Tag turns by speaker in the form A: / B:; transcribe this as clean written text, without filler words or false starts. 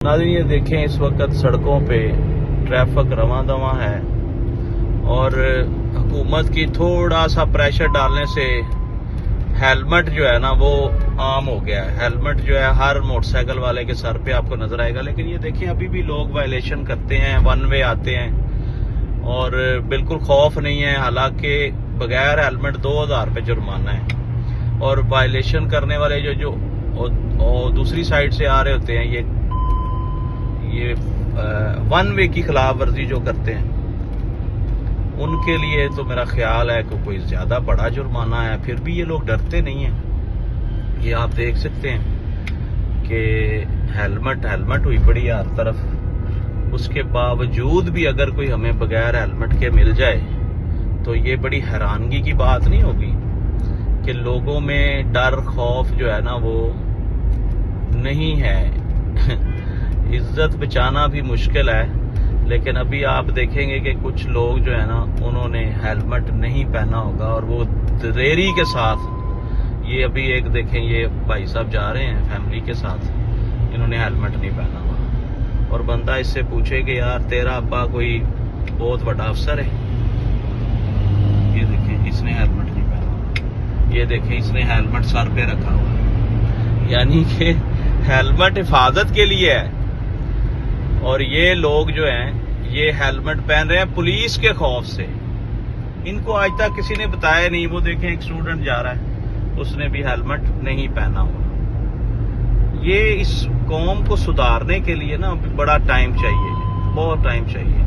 A: ناظرین یہ دیکھیں اس وقت سڑکوں پہ ٹریفک رواں دواں ہے اور حکومت کی تھوڑا سا پریشر ڈالنے سے ہیلمٹ جو ہے نا وہ عام ہو گیا ہے. ہیلمٹ جو ہے ہر موٹر سائیکل والے کے سر پہ آپ کو نظر آئے گا، لیکن یہ دیکھیں ابھی بھی لوگ وائلیشن کرتے ہیں، ون وے آتے ہیں اور بالکل خوف نہیں ہے، حالانکہ بغیر ہیلمٹ 2000 روپے جرمانہ ہے. اور وائلیشن کرنے والے جو دوسری سائڈ سے آ رہے ہوتے ہیں، یہ ون وے کی خلاف ورزی جو کرتے ہیں ان کے لیے تو میرا خیال ہے کہ کوئی زیادہ بڑا جرمانہ ہے. پھر بھی یہ لوگ ڈرتے نہیں ہیں. یہ آپ دیکھ سکتے ہیں کہ ہیلمٹ ہوئی پڑی ہے ہر طرف. اس کے باوجود بھی اگر کوئی ہمیں بغیر ہیلمٹ کے مل جائے تو یہ بڑی حیرانگی کی بات نہیں ہوگی کہ لوگوں میں ڈر خوف جو ہے نا وہ نہیں ہے. عزت بچانا بھی مشکل ہے، لیکن ابھی آپ دیکھیں گے کہ کچھ لوگ جو ہے نا انہوں نے ہیلمٹ نہیں پہنا ہوگا اور وہ دلیری کے ساتھ یہ ابھی ایک دیکھیں یہ بھائی صاحب جا رہے ہیں فیملی کے ساتھ، انہوں نے ہیلمٹ نہیں پہنا ہوا اور بندہ اس سے پوچھے کہ یار تیرا ابا کوئی بہت بڑا افسر ہے؟ یہ دیکھیں اس نے ہیلمٹ نہیں پہنا ہوا، یہ دیکھیں اس نے ہیلمٹ سر پہ رکھا ہوا، یعنی کہ ہیلمٹ حفاظت کے لیے ہے. اور یہ لوگ جو ہیں یہ ہیلمٹ پہن رہے ہیں پولیس کے خوف سے. ان کو آج تک کسی نے بتایا نہیں. وہ دیکھیں ایک اسٹوڈنٹ جا رہا ہے، اس نے بھی ہیلمٹ نہیں پہنا ہوا. یہ اس قوم کو سدھارنے کے لیے نا بڑا ٹائم چاہیے، بہت ٹائم چاہیے.